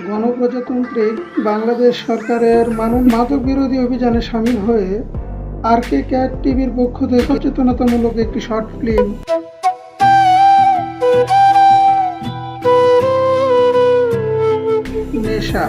গণপ্রজাতান্ত্রিক বাংলাদেশ সরকারের মাদক বিরোধী অভিযানে সামিল হয়ে আরকে ক্যাট টিভির পক্ষ থেকে সচেতনতামূলক একটি শর্ট ফিল্ম নেশা।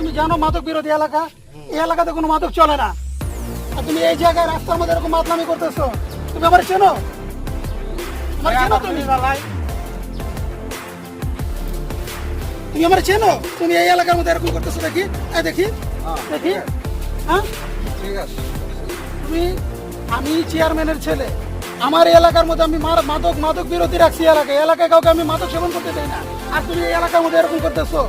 তুমি জানো মাদক বিরোধী এলাকা, এই এলাকাতে কোনো মাদক চলে না। আর তুমি এই জায়গায় রাস্তার মধ্যে এরকম মাতলামি করতেছো। তুমি আমার চেনো? তুমি আমার চেনো? তুমি এই এলাকার মধ্যে এরকম করতেছো? দেখি দেখি দেখি। হ্যাঁ ঠিক আছে। তুমি, আমি চেয়ারম্যানের ছেলে, আমার এলাকার মধ্যে আমি মাদক বিরোধী রাখছি এলাকায় কাউকে আমি মাদক সেবন করতে দেই না। আর তুমি এই এলাকার মধ্যে এরকম করতেছো।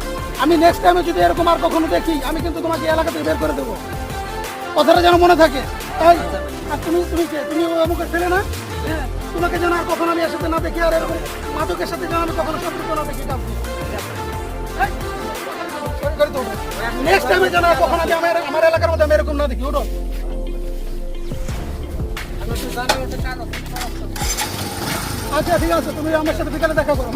আমি নেক্সট টাইমে যদি এরকম আর কখনো দেখি, আমি কিন্তু তোমাকে এলাকা থেকে বের করে দেবো। কথাটা যেন মনে থাকে। তাই আর তুমি তুমি কে? তুমি অমুকের ছেলে না? হ্যাঁ, তোমাকে যেন আর কখনো আমি এর সাথে না দেখি, আর এরকম মাদকের সাথে যেন আমি কখনো সম্পর্ক না দেখি। নেক্সট টাইমে যেন আর কখনো আমি আমার এলাকার মধ্যে আমি এরকম না দেখি। ওঠো। আচ্ছা ঠিক আছে, তুমি আমার সাথে বিকালে দেখা করো।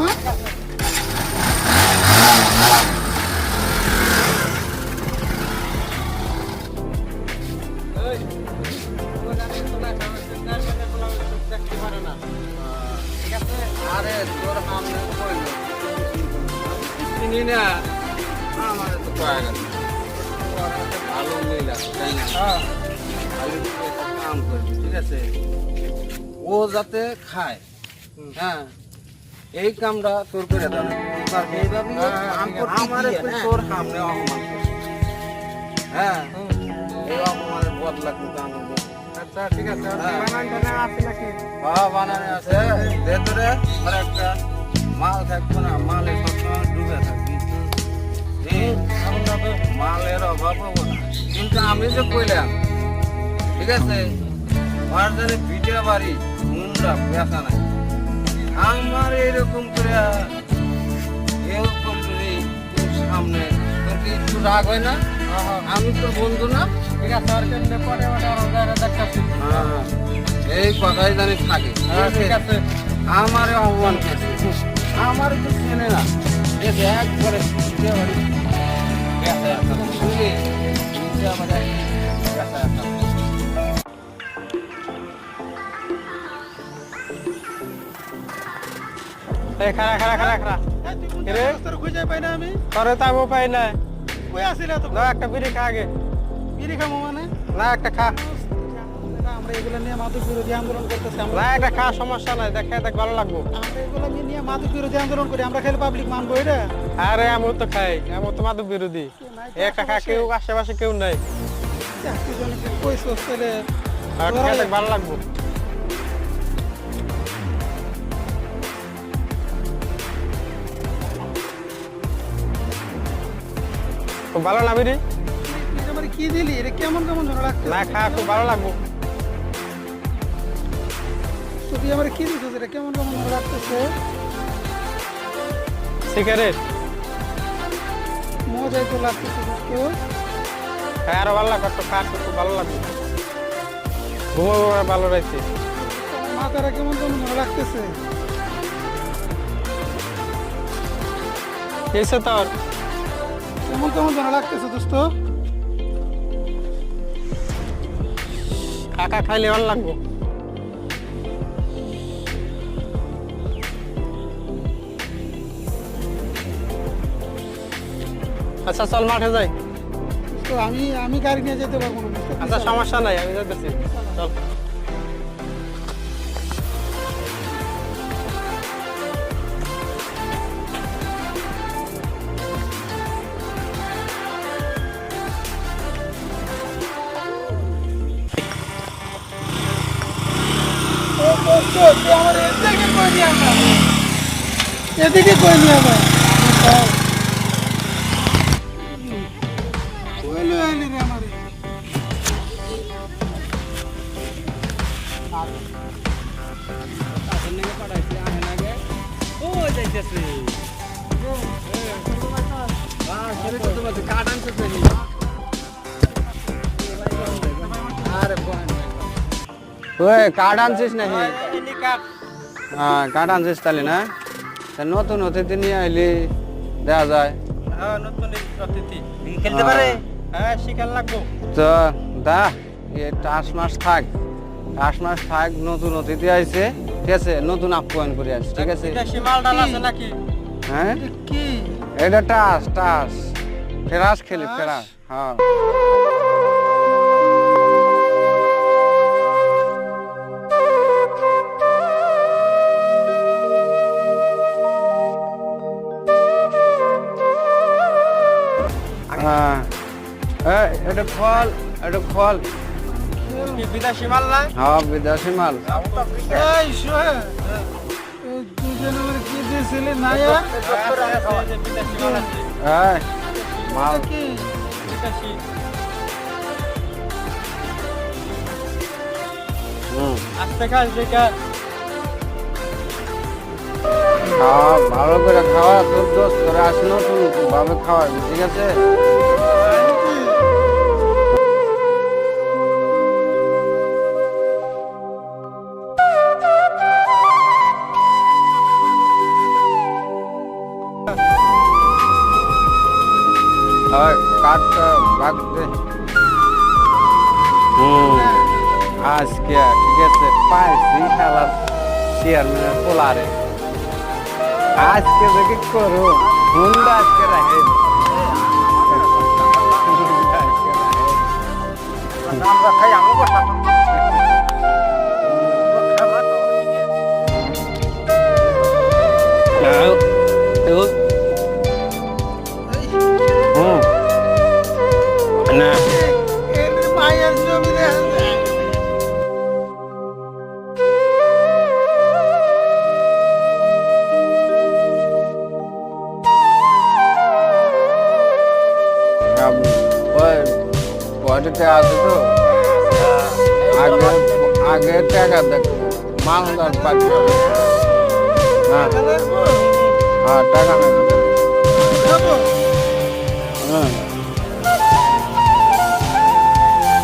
হ্যাঁ ও যাতে খায়। হ্যাঁ, এই কামটা তোর করে দেবে। তোর সামনে অপমান, হ্যাঁ, এই অপমানের বদলা কিন্তু আমাদের। আচ্ছা ঠিক আছে, বানানে আছে ভেতরে আর একটা মাল থাকবো না, মালে সবসময় ডুবে থাকবি। মালের অভাব হবো না, কিন্তু আমি যে কইলাম ঠিক আছে, আর জানি ভিটে বাড়ি মুন্ডা পেশা নাই। আমার এইরকম করে কেউ করলি সামনে, তোর কি একটু রাগ হয় না? আমি তোর বন্ধু না? ঠিক আছে, এই কথাই জানি থাকে। ঠিক আছে, আমার অপমান করছে, আমার একটু চেনে না, একবারে খুঁজে পাই না আমি। পাই না। কই আসিলা তো? একটা বিড়ি খা আগে। বিড়ি খাবো মানে? না একটা খা। আমরা এগুলো নিয়ে মাদক বিরোধী আন্দোলন করতেছি। না একটা খা, সমস্যা নাই, দেখে দেখ ভালো লাগবো। আমরা এগুলো নিয়ে মাদক বিরোধী আন্দোলন করি, আমরা খেলে পাবলিক মানবো এটা? আরে আমি তো খাই, আমি তো মাদক বিরোধী। একটা খা, কেউ আশেপাশে কেউ নাই। ভালো লাগবো। খুব ভালো না বিড়ি? কি দিলি? এটা কেমন কেমন ঝোলা লাগছে? না খা, খুব ভালো লাগবো। তুই আমার কি দিছিস? এটা কেমন কেমন ঝোলা লাগতেছে? সিগারেট মজাই তো লাগতেছে। কেউ আরো ভালো লাগবে, একটু খা, খুব ভালো লাগবে। ঘুমাবো ভালো রাখছি। মাথাটা কেমন কেমন ঝোলা লাগতেছে? এসে তোর কেমন কেমন ঝোলা লাগতেছে দোস্ত? কাকা খাইলে ভালো লাগবো। আচ্ছা চল মাঠে যাই। তো আমি গাড়ি নিয়ে যেতে পারবো না। আচ্ছা সমস্যা নাই, আমি যাইতেছি, চল। আমার এদিকে কই নিয়ে আমার ওই কার্ড আনছিস নাকি? হ্যাঁ কার্ড আনছিস তাহলে না? তা নতুন অতিথি নিয়ে আইলি দেওয়া যায়। খেলতে পারে? হ্যাঁ শিখার লাগবো। তো দা এ টাস মাস থাক, নতুন অতিথি আইছে, ঠিক আছে, নতুন আপ্যায়ন করে আসছে, ঠিক আছে? মালটাল আছে নাকি? হ্যাঁ কি এটা টাস ফেরাস খেলি ফেরাস। হ্যাঁ এটা ফল কি বিদেশি মাল না? হ্যাঁ বিদেশি মাল। এই শোন তুই যেন আমার কি দিয়েছিলি না বিদেশি মাল আছে। হ্যাঁ মাল কি বিদেশি। আস্তে খাস দেখা। খাওয়া ভালো করে খাওয়া, তোর দোষ করে আস, নতুন ভাবে খাওয়াবি, ঠিক আছে? কাঠটা ভাগ দে। আজকে ঠিক আছে পাইছি খেলার চেয়ারম্যানের পোলারে, আজকে দেখি করো হুন্ডা আজকে রাখে। আমরা খাই আমি বসা। এর মায়ের জমি রে পয়সাটা আছে তো আগে টাকা দেখ মালদার পাচ্ছি। হ্যাঁ হ্যাঁ টাকা নেই।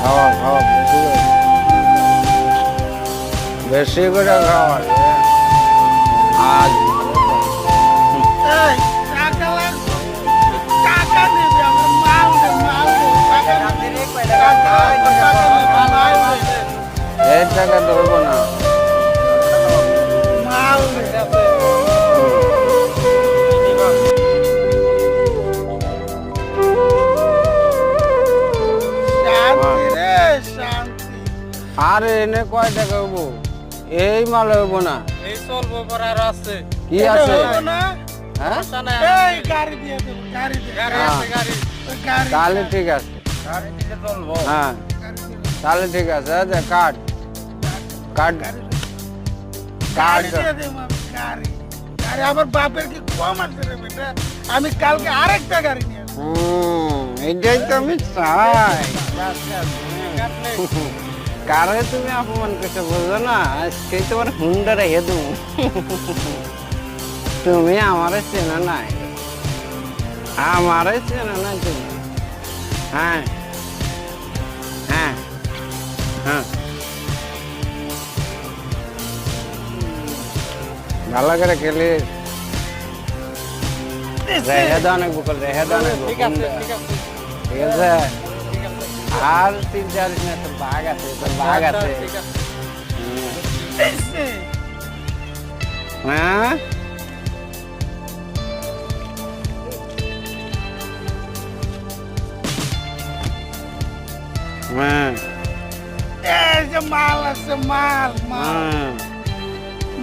হ্যাঁ খাওয়া বেশি করে খাওয়া আজ টাকা লাগবে, টাকা নেবে আমার মাল দে এই টাকা ধরবো না। মাল দে শান্তি রে শান্তি। আরে এনে কয় টাকা হবো? এই মাল হবো না। এই চলবো পর আর আছে। কি আছে? হলো না? হ্যাঁ এই গাড়ি দিয়ে দেবো, গাড়ি দে গাড়ি আছে গাড়ি। গাড়ি তাহলে ঠিক আছে। গাড়ি দিলে চলবো। হ্যাঁ গাড়ি দে। তাহলে ঠিক আছে। আচ্ছা কাট গাড়ি দিয়ে দেবো আমি, গাড়ি গাড়ি আমার বাপের কি কম আছে রে বেটা, আমি কালকে আরেকটা গাড়ি নিয়ে আসবো। এটাই তো আমি চাই। কারে তুমি অপমান করতে বলছো না, আজকে তোমার হুন্ডা রেখে দেবো। তুমি আমারে চেনা নাই, আমারে চেনা নাই তুমি। হ্যাঁ হ্যাঁ হ্যাঁ ভালো করে খেলি। রেহে দাও অনেক বুকল, রেহে দাও অনেক। ঠিক আছে ঠিক আছে ঠিক আছে আর 3-4 দিন তো বাঘ আছে, তো বাঘ আছে। ঠিক আছে। এসে, হ্যাঁ হ্যাঁ এই যে মাল আছে, মাল মাল হ্যাঁ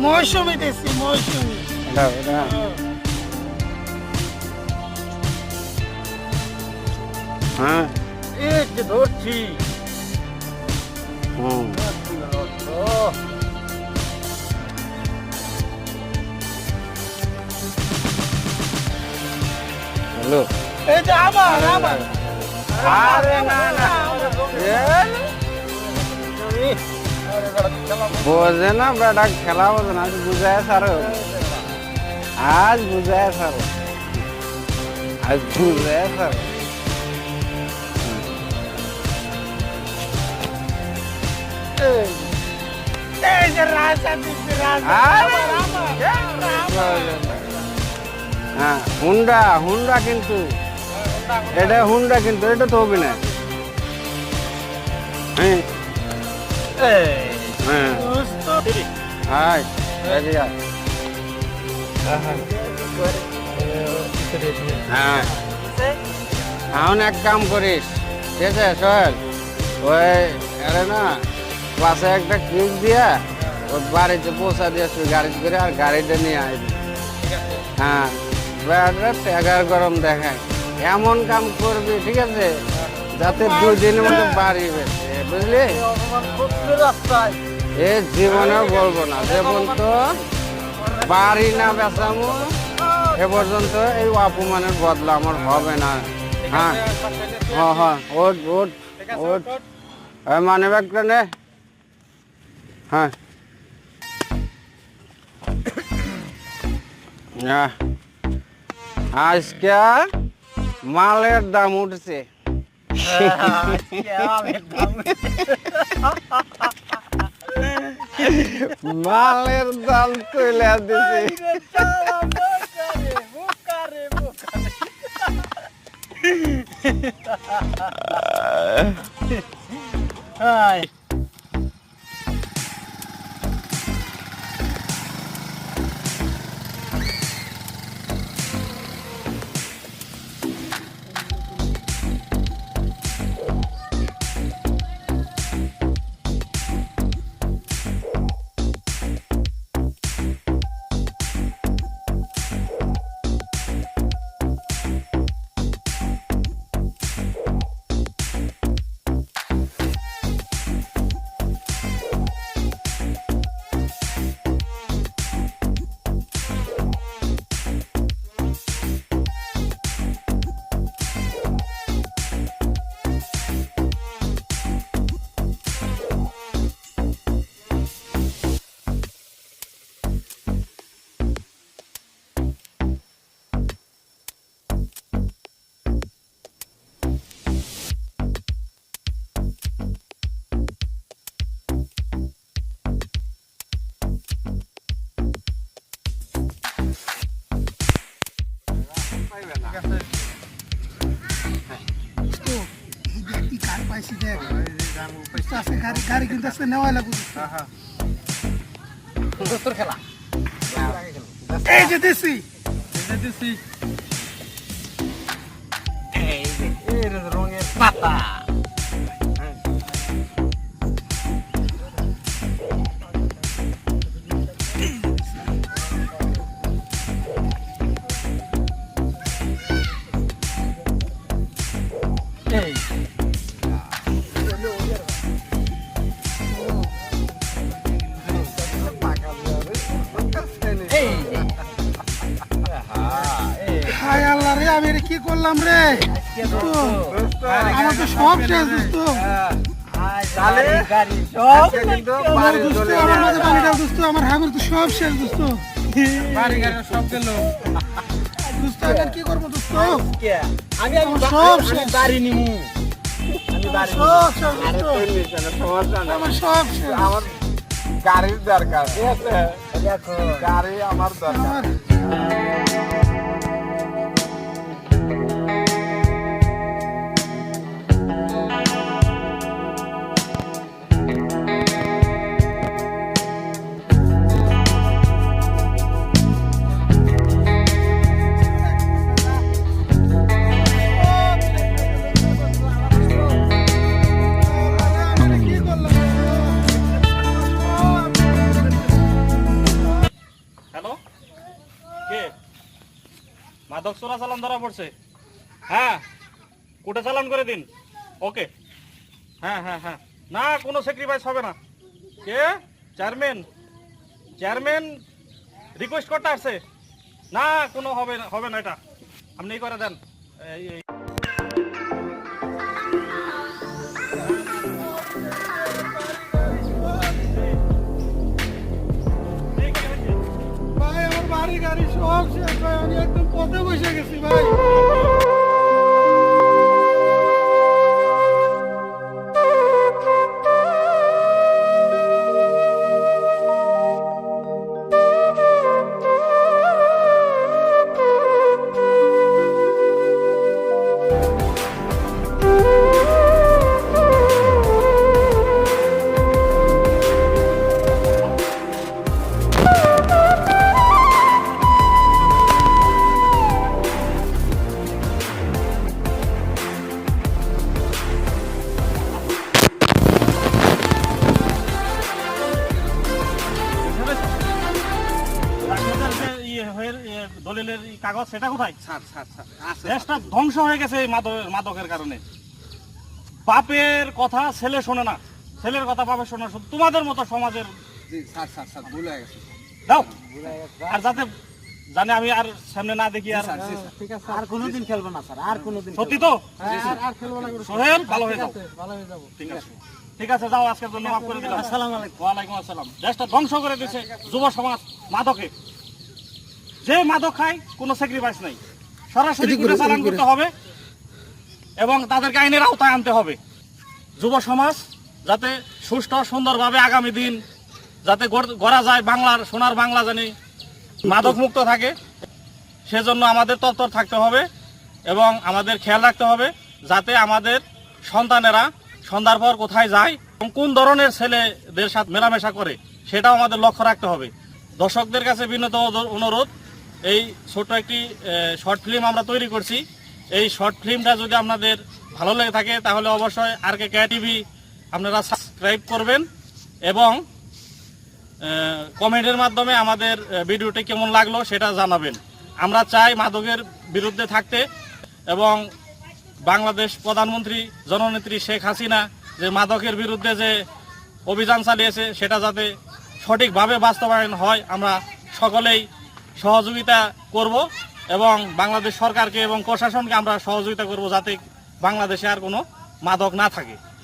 মৌসুমি দেশি মৌসুমি। এটা এটা হ্যাঁ এই যে ধরছি। হুম হ্যালো। এই যে আমার আরে না না বোঝে না বেটা, খেলা বোঝে না। আজ বুঝায় স্যার, আজ বুঝায় স্যার, আজ বুঝায় স্যার। হ্যাঁ, হুন্ডা হুন্ডা কিন্তু এটা হুন্ডা কিন্তু, এটা তো হবে না। হ্যাঁ হ্যাঁ, আয় এদিকে আয়। হ্যাঁ, এখন এক কাম করিস, ঠিক আছে সোহেল, ওই আরে না পাশে একটা ক্লিক দিয়া ওর বাড়িতে পৌঁছা দিয়ে তুই গাড়িতে করে আর গাড়িটা নিয়ে আসবি। হ্যাঁ, বেড়াটা ট্যাগার গরম দেখায়, এমন কাম করবি ঠিক আছে যাতে 2 দিনের মধ্যে বাড়ি বেছে, বুঝলি? এ জীবনেও বলবো না যে পর্যন্ত বাড়ি না বেচামো এ পর্যন্ত এই অপমানের বদলা আমার হবে না। হ্যাঁ হ্যাঁ হ্যাঁ, ওট ওট ওট, মানে ব্যাগটা নে। হ্যাঁ আজকে মালের দাম উঠছে। মালের দাম তুলে দিছে। গাড়ি কিন্তু আজকে নেওয়া লাগবে। খেলা এই যে দেশি রঙের পাতা। আমি কি করলাম রে? আমার তো সব শেষ দোস্ত। আমার হাগুর তো সব শেষ দোস্ত। সব গেল দোস্ত। এখন কি করবো দোস্ত? আমি সব শেষ, বাড়ি নিমু। সব শেষ দোস্ত, আমার সব শেষ। আমার গাড়ির দরকার, ঠিক আছে? গাড়ি আমার দরকার। মাদক চোরা চালান ধরা পড়ছে। হ্যাঁ, কোর্টে চালান করে দিন। ওকে, হ্যাঁ হ্যাঁ হ্যাঁ, না কোনো স্যাক্রিফাইস হবে না। কে? চেয়ারম্যান? চেয়ারম্যান রিকোয়েস্ট করতে আসছে? না, কোনো হবে না এটা, আপনি করে দেন। সব শেষ ভাই, আমি একদম পথে বসে গেছি ভাই। আপনাদের যে দলিলের কাগজ সেটা কোথায়? স্যার স্যার স্যার আছে দেশটা ধ্বংস হয়ে গেছে এই মাদকের কারণে। বাপের কথা ছেলে শোনে না, ছেলের কথা বাপের শোনে না, শুধু তোমাদের মতো সমাজের। জি স্যার স্যার স্যার ভুল হয়ে গেছে দাও আর যাতে জানে আমি আর সামনে না দেখি আর। স্যার জি স্যার ঠিক আছে, আর কোনোদিন খেলবো না স্যার, আর কোনোদিন সত্যি তো? আর খেলবো না। সোহেল ভালো হয়ে যাও। ভালো হয়ে যাবো। ঠিক আছে, ঠিক আছে, যাও, আজকের জন্য মাফ করে দিলাম। আসসালামু আলাইকুম। ওয়ালাইকুম আসসালাম। দেশটা ধ্বংস করে দিয়েছে যুব সমাজ মাদকে। যে মাদক খায় কোনো স্যাক্রিফাইস নাই, সরাসরি গুলি চালান করতে হবে এবং তাদেরকে আইনের আওতায় আনতে হবে। যুব সমাজ যাতে সুষ্ঠু সুন্দরভাবে আগামী দিন যাতে গড়া যায়, বাংলার সোনার বাংলা জানি মাদক মুক্ত থাকে, সেজন্য আমাদের তৎপর থাকতে হবে এবং আমাদের খেয়াল রাখতে হবে যাতে আমাদের সন্তানেরা সন্ধ্যার পর কোথায় যায় এবং কোন ধরনের ছেলেদের সাথে মেলামেশা করে সেটাও আমাদের লক্ষ্য রাখতে হবে। দর্শকদের কাছে বিনীত অনুরোধ, এই ছোট একটি শর্ট ফিল্ম আমরা তৈরি করছি। এই শর্ট ফিল্মটা যদি আপনাদের ভালো লেগে থাকে তাহলে অবশ্যই RK Cat TV আপনারা সাবস্ক্রাইব করবেন এবং কমেন্টের মাধ্যমে আমাদের ভিডিওটি কেমন লাগলো সেটা জানাবেন। আমরা চাই মাদকের বিরুদ্ধে থাকতে এবং বাংলাদেশ প্রধানমন্ত্রী জননেত্রী শেখ হাসিনা যে মাদকের বিরুদ্ধে যে অভিযান চালিয়েছে সেটা যাতে সঠিকভাবে বাস্তবায়ন হয়, আমরা সকলেই সহযোগিতা করব এবং বাংলাদেশ সরকারকে এবং প্রশাসনকে আমরা সহযোগিতা করব যাতে বাংলাদেশে আর কোনো মাদক না থাকে।